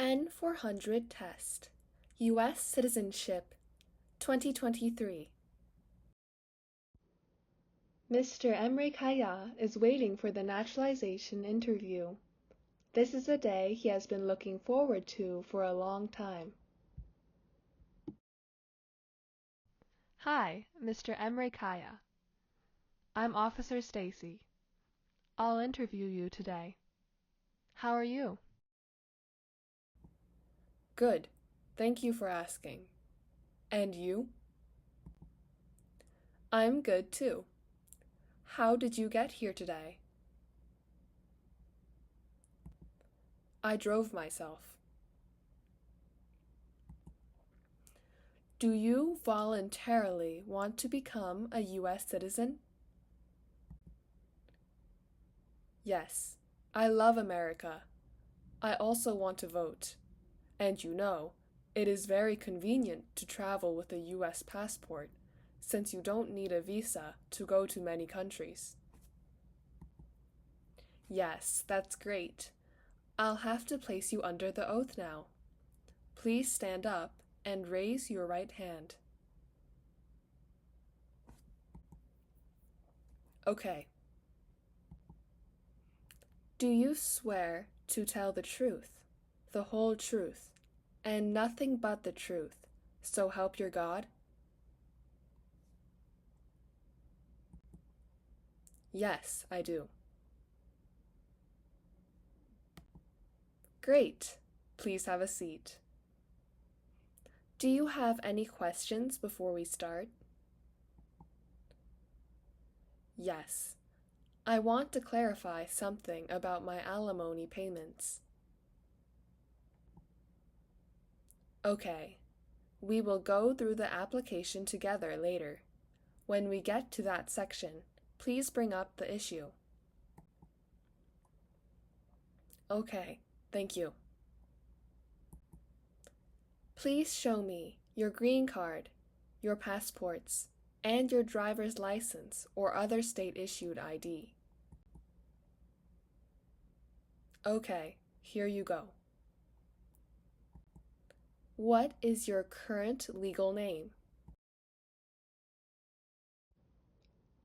N-400 Test, U.S Citizenship, 2023. Mr. Emre Kaya is waiting for the naturalization interview. This is a day he has been looking forward to for a long time. Hi, Mr. Emre Kaya. I'm Officer Stacy. I'll interview you today. How are you? Good. Thank you for asking. And you? I'm good too. How did you get here today? I drove myself. Do you voluntarily want to become a U.S. citizen? Yes, I love America. I also want to vote. And you know, it is very convenient to travel with a U.S. passport, since you don't need a visa to go to many countries. Yes, that's great. I'll have to place you under the oath now. Please stand up and raise your right hand. Okay. Do you swear to tell the truth, the whole truth, and nothing but the truth, so help your God? Yes, I do. Great. Please have a seat. Do you have any questions before we start? Yes. I want to clarify something about my alimony payments. Okay. We will go through the application together later. When we get to that section, please bring up the issue. Okay, thank you. Please show me your green card, your passports, and your driver's license or other state-issued ID. Okay, here you go. What is your current legal name?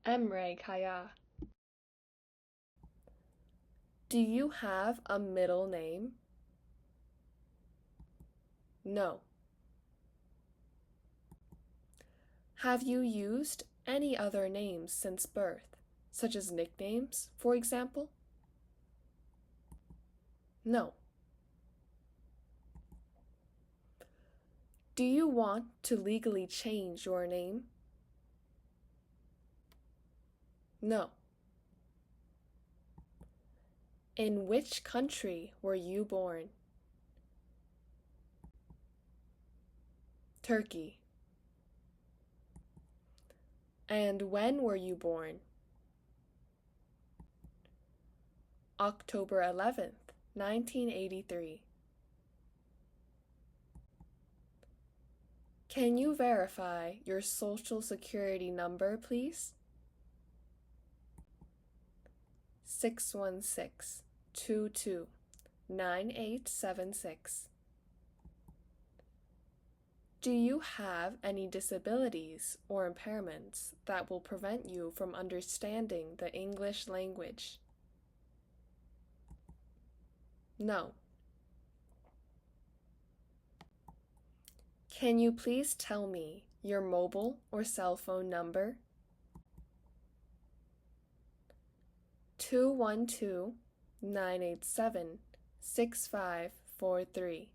Emre Kaya. Do you have a middle name? No. Have you used any other names since birth, such as nicknames, for example? No. Do you want to legally change your name? No. In which country were you born? Turkey. And when were you born? October 11th, 1983. Can you verify your social security number, please? 616-22-9876. Do you have any disabilities or impairments that will prevent you from understanding the English language? No. Can you please tell me your mobile or cell phone number? 212-987-6543.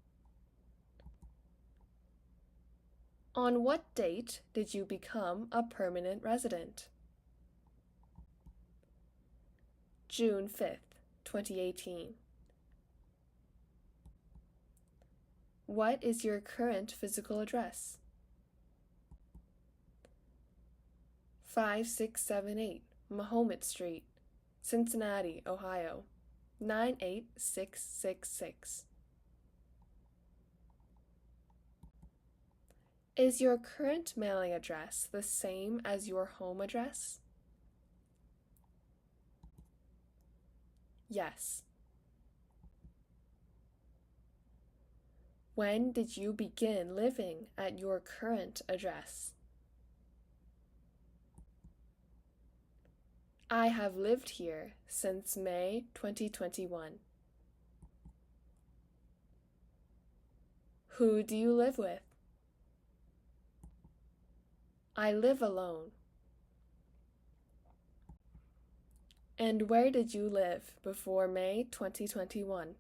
On what date did you become a permanent resident? June 5th, 2018. What is your current physical address? 5678 Mahomet Street, Cincinnati, Ohio, 98666. Is your current mailing address the same as your home address? Yes. When did you begin living at your current address? I have lived here since May 2021. Who do you live with? I live alone. And where did you live before May 2021?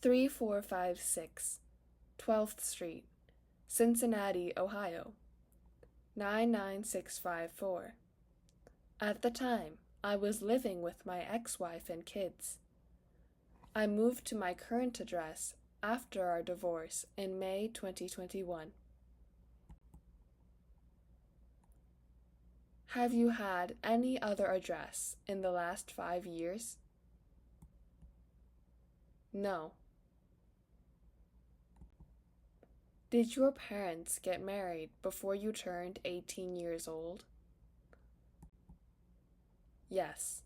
3456 12th Street, Cincinnati, Ohio, 99654. At the time, I was living with my ex-wife and kids. I moved to my current address after our divorce in May 2021. Have you had any other address in the last 5 years? No. Did your parents get married before you turned 18 years old? Yes.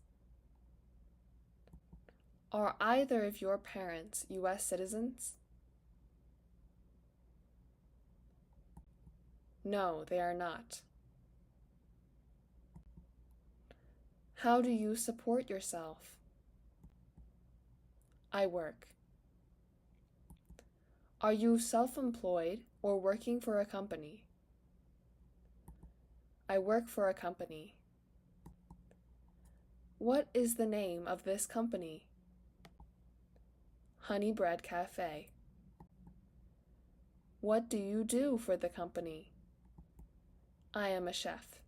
Are either of your parents U.S. citizens? No, they are not. How do you support yourself? I work. Are you self-employed or working for a company? I work for a company. What is the name of this company? Honey Bread Cafe. What do you do for the company? I am a chef.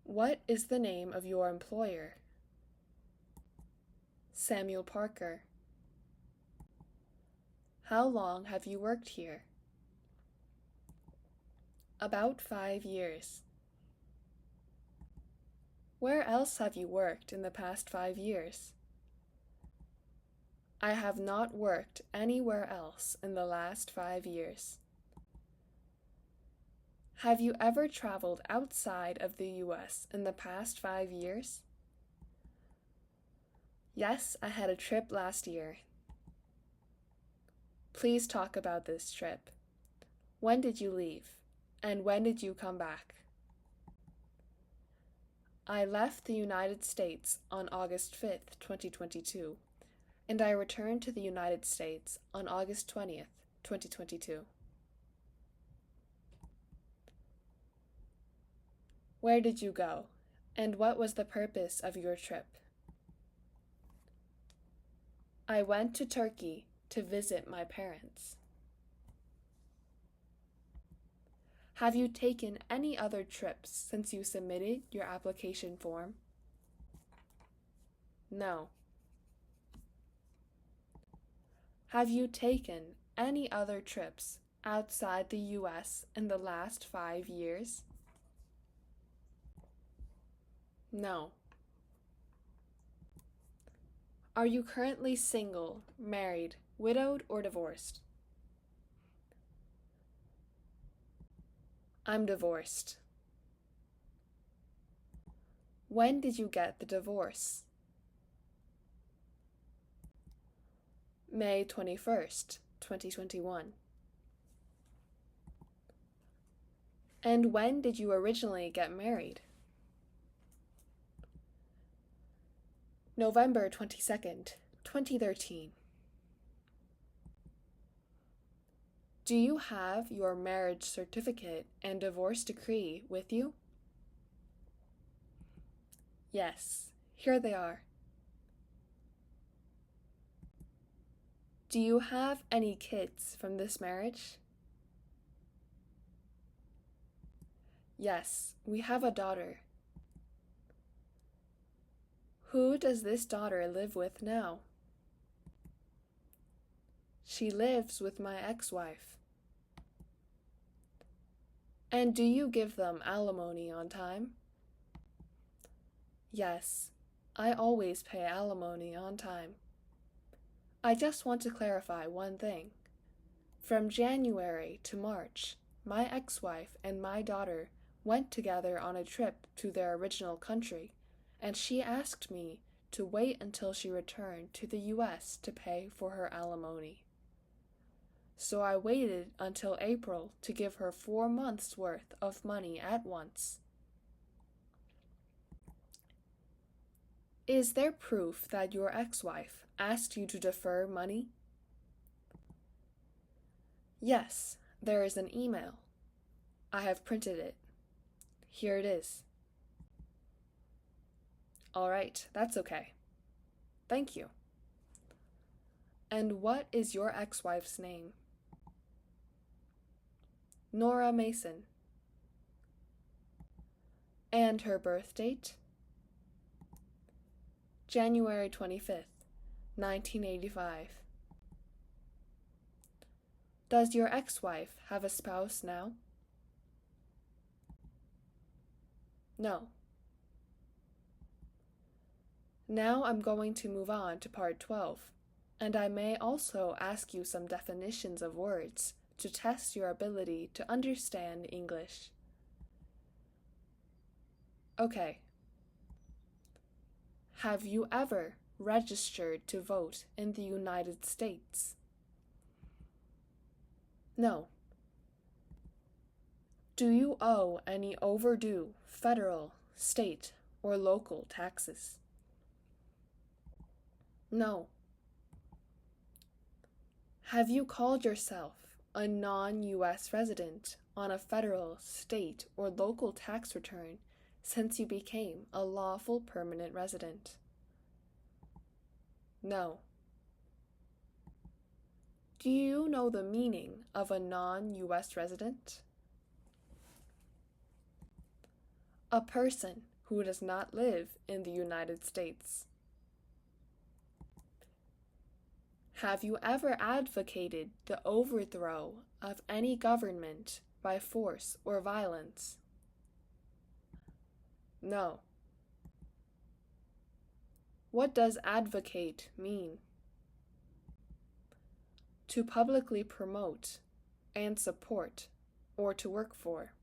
What is the name of your employer? Samuel Parker. How long have you worked here? About 5 years. Where else have you worked in the past 5 years? I have not worked anywhere else in the last 5 years. Have you ever traveled outside of the U.S. in the past 5 years? Yes, I had a trip last year. Please talk about this trip. When did you leave? And when did you come back? I left the United States on August 5th, 2022, and I returned to the United States on August 20th, 2022. Where did you go, and what was the purpose of your trip? I went to Turkey to visit my parents. Have you taken any other trips since you submitted your application form? No. Have you taken any other trips outside the U.S. in the last 5 years? No. Are you currently single, married, widowed, or divorced? I'm divorced. When did you get the divorce? May 21st, 2021. And when did you originally get married? November 22nd, 2013. Do you have your marriage certificate and divorce decree with you? Yes, here they are. Do you have any kids from this marriage? Yes, we have a daughter. Who does this daughter live with now? She lives with my ex-wife. And do you give them alimony on time? Yes, I always pay alimony on time. I just want to clarify one thing. From January to March, my ex-wife and my daughter went together on a trip to their original country, and she asked me to wait until she returned to the U.S. to pay for her alimony. So I waited until April to give her 4 months' worth of money at once. Is there proof that your ex-wife asked you to defer money? Yes, there is an email. I have printed it. Here it is. All right, that's okay. Thank you. And what is your ex-wife's name? Nora Mason. And her birth date? January 25th, 1985. Does your ex-wife have a spouse now? No. Now I'm going to move on to part 12, and I may also ask you some definitions of words to test your ability to understand English. Okay. Have you ever registered to vote in the United States? No. Do you owe any overdue federal, state, or local taxes? No. Have you called yourself a non-U.S. resident on a federal, state, or local tax return since you became a lawful permanent resident? No. Do you know the meaning of a non-U.S. resident? A person who does not live in the United States. Have you ever advocated the overthrow of any government by force or violence? No. What does advocate mean? To publicly promote and support, or to work for.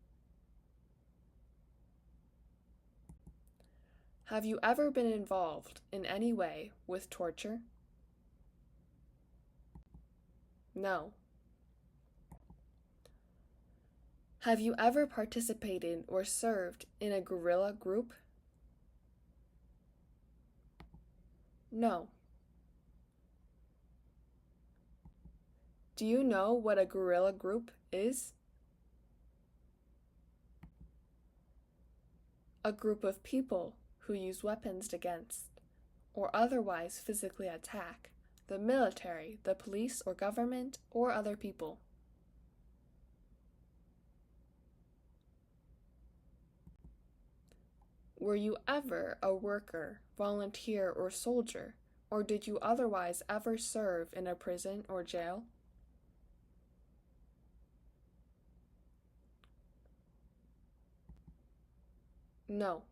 Have you ever been involved in any way with torture? No. Have you ever participated or served in a guerrilla group? No. Do you know what a guerrilla group is? A group of people who use weapons against, or otherwise physically attack, the military, the police or government, or other people. Were you ever a worker, volunteer, or soldier, or did you otherwise ever serve in a prison or jail? No.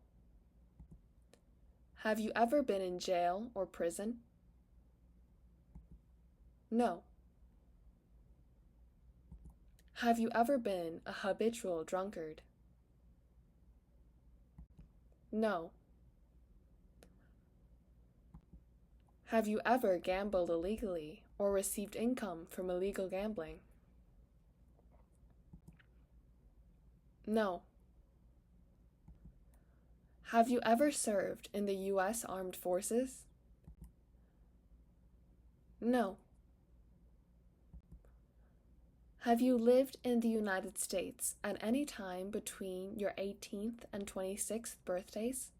Have you ever been in jail or prison? No. Have you ever been a habitual drunkard? No. Have you ever gambled illegally or received income from illegal gambling? No. Have you ever served in the U.S. Armed Forces? No. Have you lived in the United States at any time between your 18th and 26th birthdays?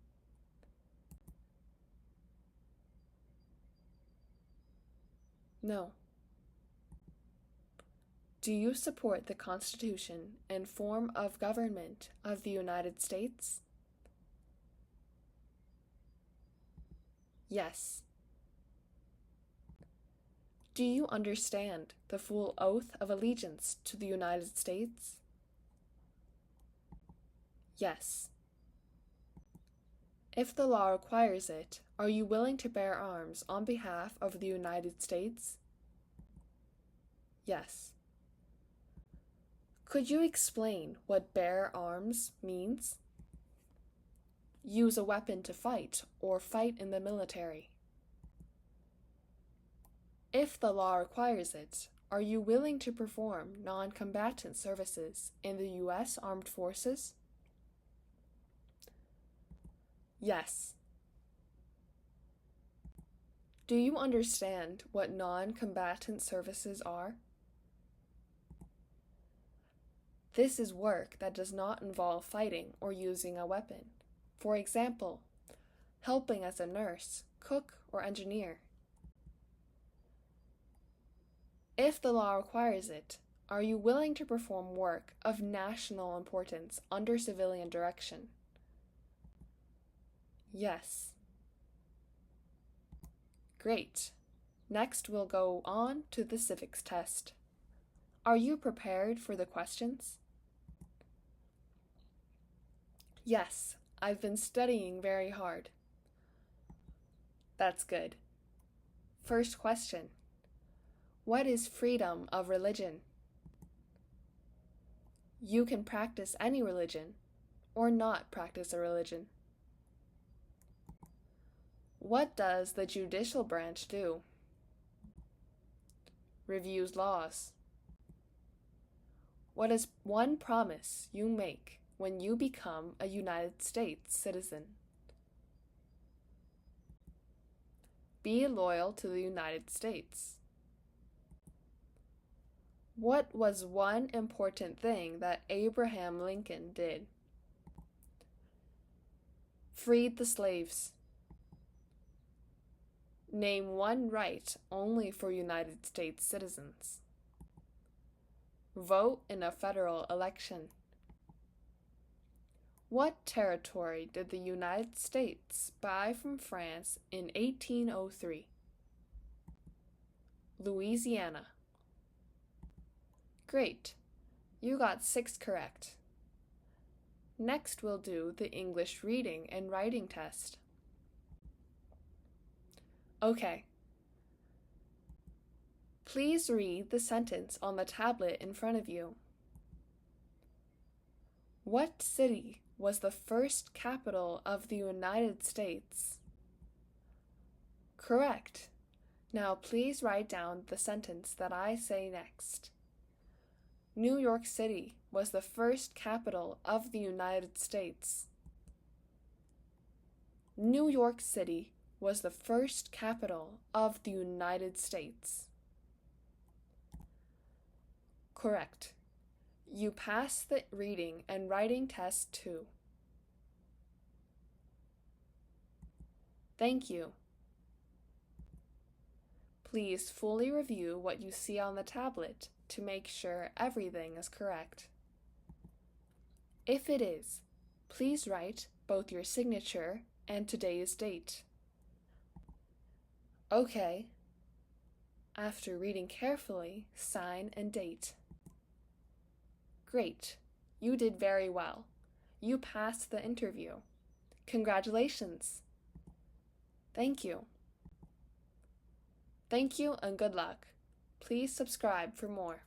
No. Do you support the Constitution and form of government of the United States? Yes. Do you understand the full oath of allegiance to the United States? Yes. If the law requires it, are you willing to bear arms on behalf of the United States? Yes. Could you explain what bear arms means? use a weapon to fight or fight in the military? If the law requires it, are you willing to perform non-combatant services in the U.S. Armed Forces? Yes. Do you understand what non-combatant services are? This is work that does not involve fighting or using a weapon. For example, helping as a nurse, cook, or engineer. If the law requires it, are you willing to perform work of national importance under civilian direction? Yes. Great. Next, we'll go on to the civics test. Are you prepared for the questions? Yes, I've been studying very hard. That's good. First question. What is freedom of religion? You can practice any religion or not practice a religion. What does the judicial branch do? Reviews laws. What is one promise you make when you become a United States citizen? Be loyal to the United States. What was one important thing that Abraham Lincoln did? Freed the slaves. Name one right only for United States citizens. Vote in a federal election. What territory did the United States buy from France in 1803? Louisiana. Great, you got 6 correct. Next we'll do the English reading and writing test. Okay. Please read the sentence on the tablet in front of you. What city was the first capital of the United States? Correct. Now please write down the sentence that I say next. New York City was the first capital of the United States. New York City was the first capital of the United States. Correct. You passed the reading and writing test too. Thank you. Please fully review what you see on the tablet to make sure everything is correct. If it is, please write both your signature and today's date. Okay. After reading carefully, sign and date. Great. You did very well. You passed the interview. Congratulations. Thank you. Thank you and good luck. Please subscribe for more.